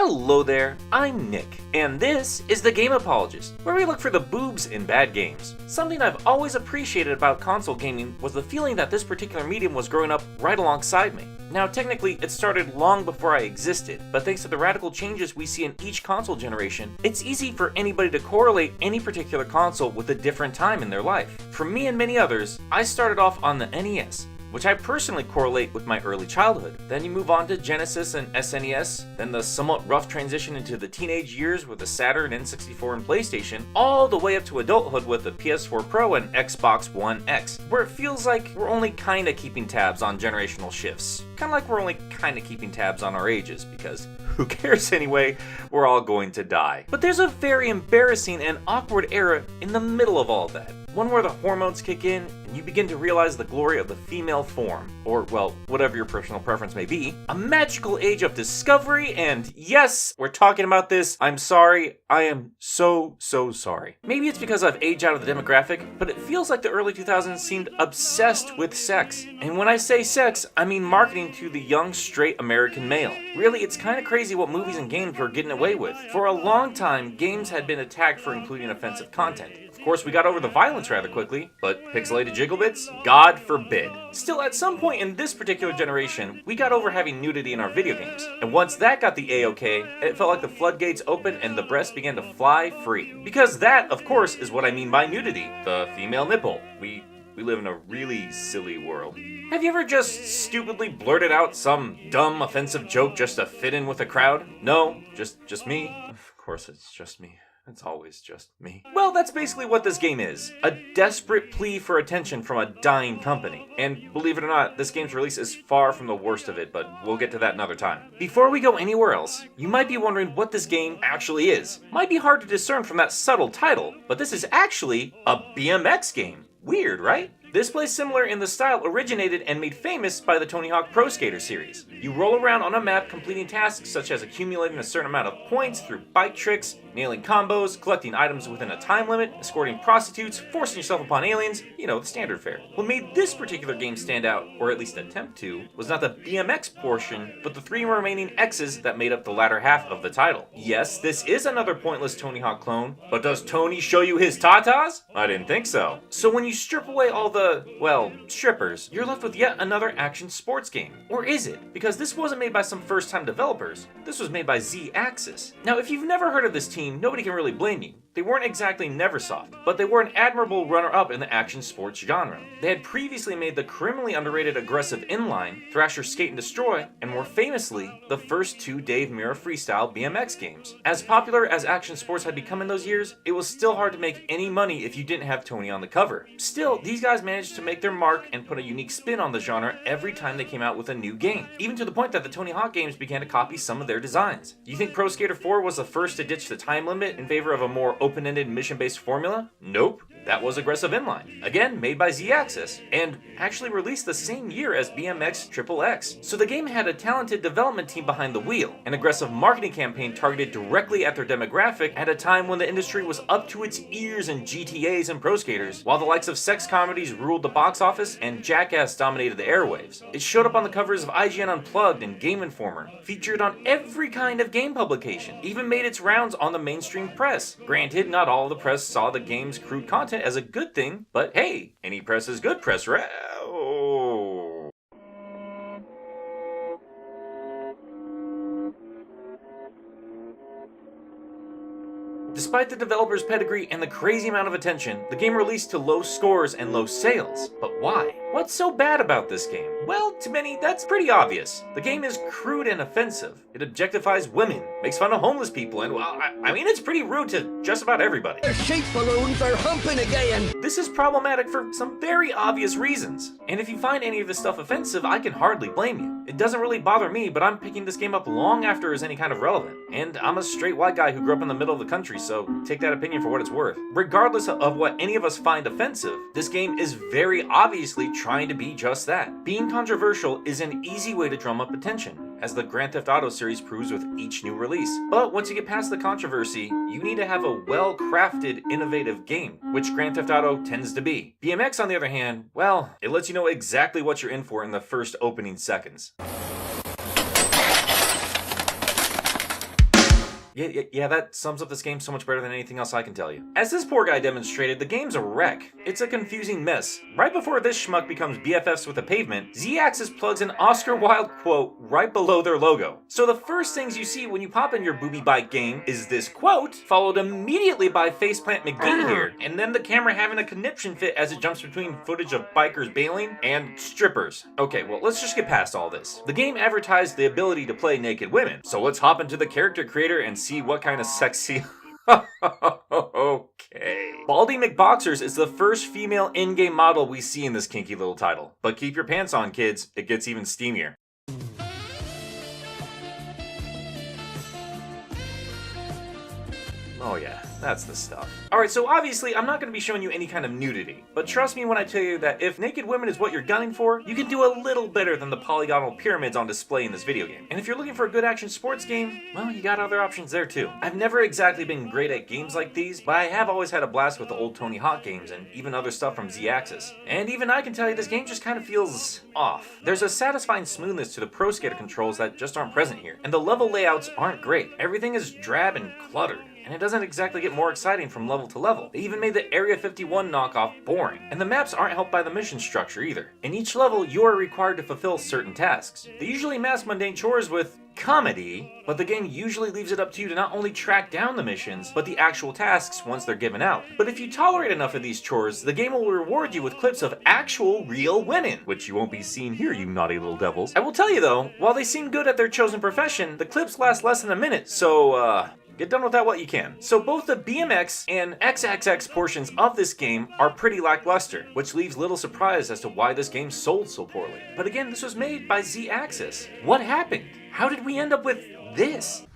Hello there, I'm Nick, and this is the Game Apologist, where we look for the boobs in bad games. Something I've always appreciated about console gaming was the feeling that this particular medium was growing up right alongside me. Now technically it started long before I existed, but thanks to the radical changes we see in each console generation, it's easy for anybody to correlate any particular console with a different time in their life. For me and many others, I started off on the NES, which I personally correlate with my early childhood. Then you move on to Genesis and SNES, then the somewhat rough transition into the teenage years with the Saturn, N64, and PlayStation, all the way up to adulthood with the PS4 Pro and Xbox One X, where it feels like we're only kinda keeping tabs on generational shifts. Kinda like we're only kinda keeping tabs on our ages, because who cares anyway, we're all going to die. But there's a very embarrassing and awkward era in the middle of all that. One where the hormones kick in and you begin to realize the glory of the female form, or well, whatever your personal preference may be. A magical age of discovery, and yes, we're talking about this. I'm sorry, I am so sorry. Maybe it's because I've aged out of the demographic, but it feels like the early 2000s seemed obsessed with sex. And when I say sex, I mean marketing to the young straight American male. Really, it's kind of crazy what movies and games were getting away with. For a long time, games had been attacked for including offensive content. Of course, we got over the violence rather quickly, but pixelated jigglebits? God forbid. Still, at some point in this particular generation, we got over having nudity in our video games. And once that got the A-OK, it felt like the floodgates opened and the breast began to fly free. Because that, of course, is what I mean by nudity. The female nipple. We live in a really silly world. Have you ever just stupidly blurted out some dumb, offensive joke just to fit in with the crowd? No, just me. Of course it's just me. It's always just me. Well, that's basically what this game is. A desperate plea for attention from a dying company. And believe it or not, this game's release is far from the worst of it, but we'll get to that another time. Before we go anywhere else, you might be wondering what this game actually is. Might be hard to discern from that subtle title, but this is actually a BMX game. Weird, right? This play, similar in the style, originated and made famous by the Tony Hawk Pro Skater series. You roll around on a map completing tasks such as accumulating a certain amount of points through bike tricks, nailing combos, collecting items within a time limit, escorting prostitutes, forcing yourself upon aliens, you know, the standard fare. What made this particular game stand out, or at least attempt to, was not the BMX portion, but the 3 remaining X's that made up the latter half of the title. Yes, this is another pointless Tony Hawk clone, but does Tony show you his tatas? I didn't think so. So when you strip away all the strippers, you're left with yet another action sports game. Or is it? Because this wasn't made by some first-time developers. This was made by Z-Axis. Now, if you've never heard of this team, nobody can really blame you. They weren't exactly Neversoft, but they were an admirable runner-up in the action sports genre. They had previously made the criminally underrated aggressive Inline, Thrasher Skate and Destroy, and more famously, the first 2 Dave Mirra freestyle BMX games. As popular as action sports had become in those years, it was still hard to make any money if you didn't have Tony on the cover. Still, these guys managed to make their mark and put a unique spin on the genre every time they came out with a new game, even to the point that the Tony Hawk games began to copy some of their designs. Do you think Pro Skater 4 was the first to ditch the time limit in favor of a more open-ended mission-based formula? Nope. That was Aggressive Inline, again made by Z-Axis, and actually released the same year as BMX XXX. So the game had a talented development team behind the wheel, an aggressive marketing campaign targeted directly at their demographic at a time when the industry was up to its ears in GTAs and pro skaters, while the likes of sex comedies ruled the box office and Jackass dominated the airwaves. It showed up on the covers of IGN Unplugged and Game Informer, featured on every kind of game publication, even made its rounds on the mainstream press. Granted, not all of the press saw the game's crude content as a good thing, but hey, any press is good press, right? Oh. Despite the developer's pedigree and the crazy amount of attention, the game released to low scores and low sales. But why? What's so bad about this game? Well, to many, that's pretty obvious. The game is crude and offensive. It objectifies women, makes fun of homeless people, and well, I mean, it's pretty rude to just about everybody. The sheep balloons are humping again! This is problematic for some very obvious reasons. And if you find any of this stuff offensive, I can hardly blame you. It doesn't really bother me, but I'm picking this game up long after it was any kind of relevant. And I'm a straight white guy who grew up in the middle of the country, so take that opinion for what it's worth. Regardless of what any of us find offensive, this game is very obviously trying to be just that. Being controversial is an easy way to drum up attention, as the Grand Theft Auto series proves with each new release. But once you get past the controversy, you need to have a well-crafted, innovative game, which Grand Theft Auto tends to be. BMX, on the other hand, well, it lets you know exactly what you're in for in the first opening seconds. Yeah, that sums up this game so much better than anything else I can tell you. As this poor guy demonstrated, the game's a wreck. It's a confusing mess. Right before this schmuck becomes BFFs with the pavement, Z-Axis plugs an Oscar Wilde quote right below their logo. So the first things you see when you pop in your booby bike game is this quote, followed immediately by Faceplant McGee here, and then the camera having a conniption fit as it jumps between footage of bikers bailing and strippers. Okay, well, let's just get past all this. The game advertised the ability to play naked women, so let's hop into the character creator and see what kind of sexy... Okay. Baldy McBoxers is the first female in-game model we see in this kinky little title. But keep your pants on, kids, it gets even steamier. Oh yeah, that's the stuff. Alright, so obviously I'm not going to be showing you any kind of nudity, but trust me when I tell you that if naked women is what you're gunning for, you can do a little better than the polygonal pyramids on display in this video game. And if you're looking for a good action sports game, well, you got other options there too. I've never exactly been great at games like these, but I have always had a blast with the old Tony Hawk games and even other stuff from Z-Axis. And even I can tell you this game just kind of feels off. There's a satisfying smoothness to the Pro Skater controls that just aren't present here, and the level layouts aren't great. Everything is drab and cluttered. And it doesn't exactly get more exciting from level to level. They even made the Area 51 knockoff boring. And the maps aren't helped by the mission structure either. In each level, you are required to fulfill certain tasks. They usually mask mundane chores with comedy, but the game usually leaves it up to you to not only track down the missions, but the actual tasks once they're given out. But if you tolerate enough of these chores, the game will reward you with clips of actual real winning, which you won't be seeing here, you naughty little devils. I will tell you though, while they seem good at their chosen profession, the clips last less than a minute, so get done with that what you can. So both the BMX and XXX portions of this game are pretty lackluster, which leaves little surprise as to why this game sold so poorly. But again, this was made by Z-Axis. What happened? How did we end up with this?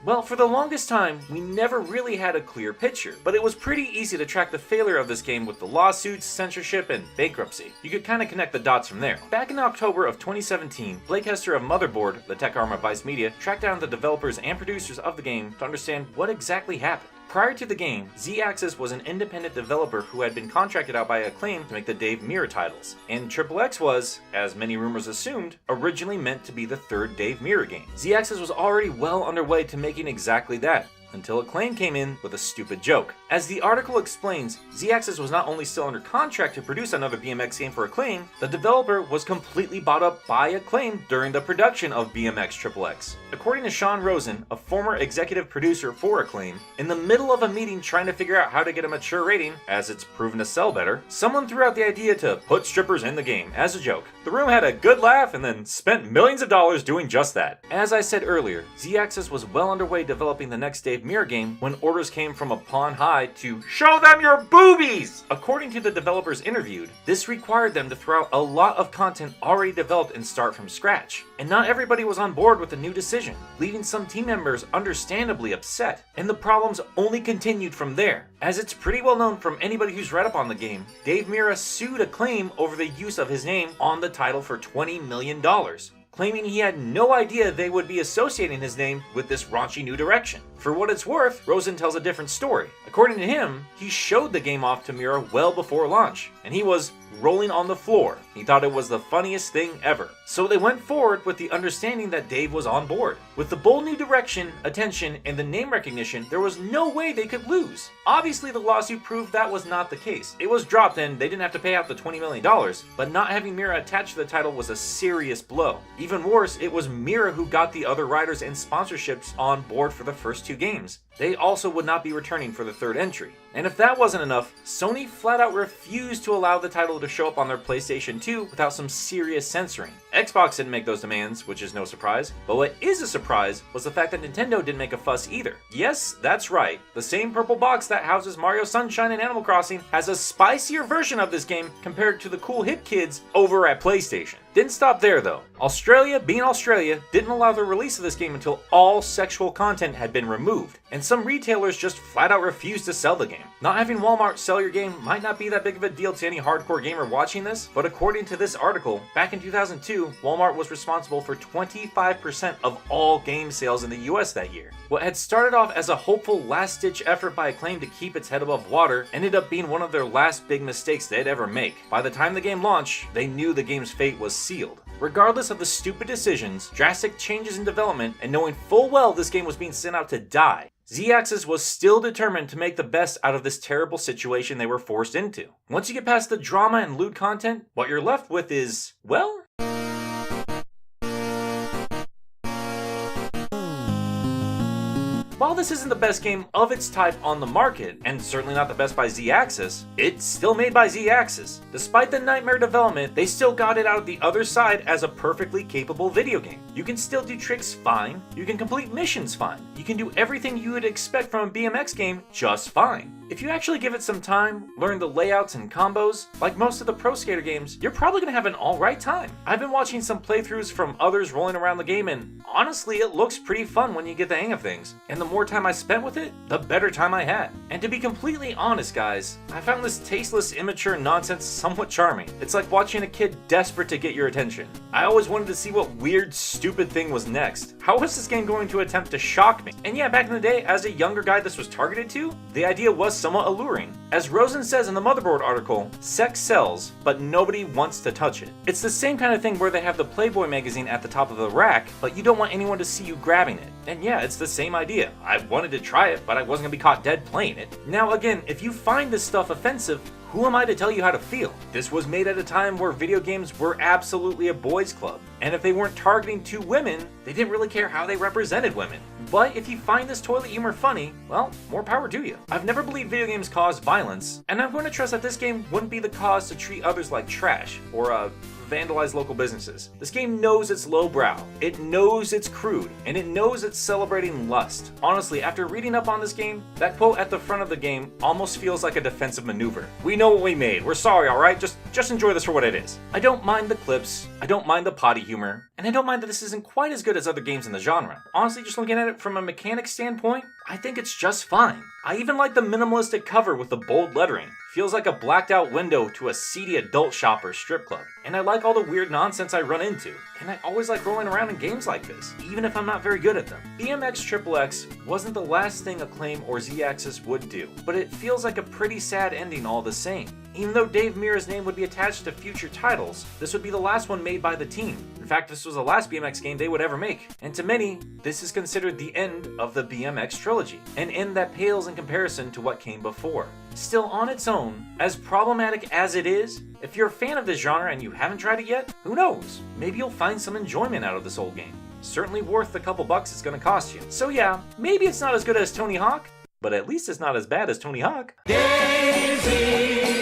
Well, for the longest time, we never really had a clear picture, but it was pretty easy to track the failure of this game with the lawsuits, censorship, and bankruptcy. You could kind of connect the dots from there. Back in October of 2017, Blake Hester of Motherboard, the tech arm of Vice Media, tracked down the developers and producers of the game to understand what exactly happened. Prior to the game, Z-Axis was an independent developer who had been contracted out by Acclaim to make the Dave Mirra titles, and XXX was, as many rumors assumed, originally meant to be the third Dave Mirra game. Z-Axis was already well underway to making exactly that, until Acclaim came in with a stupid joke. As the article explains, Z-Axis was not only still under contract to produce another BMX game for Acclaim, the developer was completely bought up by Acclaim during the production of BMX XXX. According to Sean Rosen, a former executive producer for Acclaim, in the middle of a meeting trying to figure out how to get a mature rating, as it's proven to sell better, someone threw out the idea to put strippers in the game as a joke. The room had a good laugh and then spent millions of dollars doing just that. As I said earlier, Z-Axis was well underway developing the next Dave Mirra game when orders came from upon high to show them your boobies! According to the developers interviewed, this required them to throw out a lot of content already developed and start from scratch. And not everybody was on board with the new decision, leaving some team members understandably upset. And the problems only continued from there. As it's pretty well known from anybody who's read up on the game, Dave Mirra sued Acclaim over the use of his name on the title for $20 million. Claiming he had no idea they would be associating his name with this raunchy new direction. For what it's worth, Rosen tells a different story. According to him, he showed the game off to Mirra well before launch, and he was rolling on the floor. He thought it was the funniest thing ever. So they went forward with the understanding that Dave was on board. With the bold new direction, attention, and the name recognition, there was no way they could lose. Obviously, the lawsuit proved that was not the case. It was dropped and they didn't have to pay out the $20 million, but not having Mirra attached to the title was a serious blow. Even worse, it was Mirra who got the other writers and sponsorships on board for the first two games. They also would not be returning for the third entry. And if that wasn't enough, Sony flat out refused to allow the title to show up on their PlayStation 2 without some serious censoring. Xbox didn't make those demands, which is no surprise, but what is a surprise was the fact that Nintendo didn't make a fuss either. Yes, that's right, the same purple box that houses Mario Sunshine and Animal Crossing has a spicier version of this game compared to the cool hip kids over at PlayStation. Didn't stop there though. Australia, being Australia, didn't allow the release of this game until all sexual content had been removed. and some retailers just flat out refused to sell the game. Not having Walmart sell your game might not be that big of a deal to any hardcore gamer watching this, but according to this article, back in 2002, Walmart was responsible for 25% of all game sales in the US that year. What had started off as a hopeful last-ditch effort by Acclaim to keep its head above water ended up being one of their last big mistakes they'd ever make. By the time the game launched, they knew the game's fate was sealed. Regardless of the stupid decisions, drastic changes in development, and knowing full well this game was being sent out to die, Z-Axis was still determined to make the best out of this terrible situation they were forced into. Once you get past the drama and lewd content, what you're left with is, well, while this isn't the best game of its type on the market, and certainly not the best by Z-Axis, it's still made by Z-Axis. Despite the nightmare development, they still got it out the other side as a perfectly capable video game. You can still do tricks fine, you can complete missions fine, you can do everything you would expect from a BMX game just fine. If you actually give it some time, learn the layouts and combos, like most of the Pro Skater games, you're probably gonna have an alright time. I've been watching some playthroughs from others rolling around the game, and honestly it looks pretty fun when you get the hang of things. And the more time I spent with it, the better time I had. And to be completely honest guys, I found this tasteless, immature nonsense somewhat charming. It's like watching a kid desperate to get your attention. I always wanted to see what weird, stupid thing was next. How was this game going to attempt to shock me? And yeah, back in the day, as a younger guy this was targeted to, the idea was somewhat alluring. As Rosen says in the Motherboard article, sex sells, but nobody wants to touch it. It's the same kind of thing where they have the Playboy magazine at the top of the rack, but you don't want anyone to see you grabbing it. And yeah, it's the same idea. I wanted to try it, but I wasn't gonna be caught dead playing it. Now again, if you find this stuff offensive, who am I to tell you how to feel? This was made at a time where video games were absolutely a boys' club. And if they weren't targeting to women, they didn't really care how they represented women. But if you find this toilet humor funny, well, more power to you. I've never believed video games cause violence, and I'm going to trust that this game wouldn't be the cause to treat others like trash, or vandalize local businesses. This game knows it's lowbrow, it knows it's crude, and it knows it's celebrating lust. Honestly, after reading up on this game, that quote at the front of the game almost feels like a defensive maneuver. We know what we made, we're sorry, alright? Just enjoy this for what it is. I don't mind the clips, I don't mind the potty humor, and I don't mind that this isn't quite as good as other games in the genre. Honestly, just looking at it from a mechanic standpoint, I think it's just fine. I even like the minimalistic cover with the bold lettering. Feels like a blacked out window to a seedy adult shop or strip club. And I like all the weird nonsense I run into. And I always like rolling around in games like this, even if I'm not very good at them. BMX XXX wasn't the last thing Acclaim or Z-Axis would do, but it feels like a pretty sad ending all the same. Even though Dave Mirra's name would be attached to future titles, this would be the last one made by the team. In fact, this was the last BMX game they would ever make. And to many, this is considered the end of the BMX trilogy, an end that pales in comparison to what came before. Still, on its own, as problematic as it is, if you're a fan of this genre and you haven't tried it yet, who knows? Maybe you'll find some enjoyment out of this old game. Certainly worth the couple bucks it's gonna cost you. So yeah, maybe it's not as good as Tony Hawk, but at least it's not as bad as Tony Hawk. Daisy.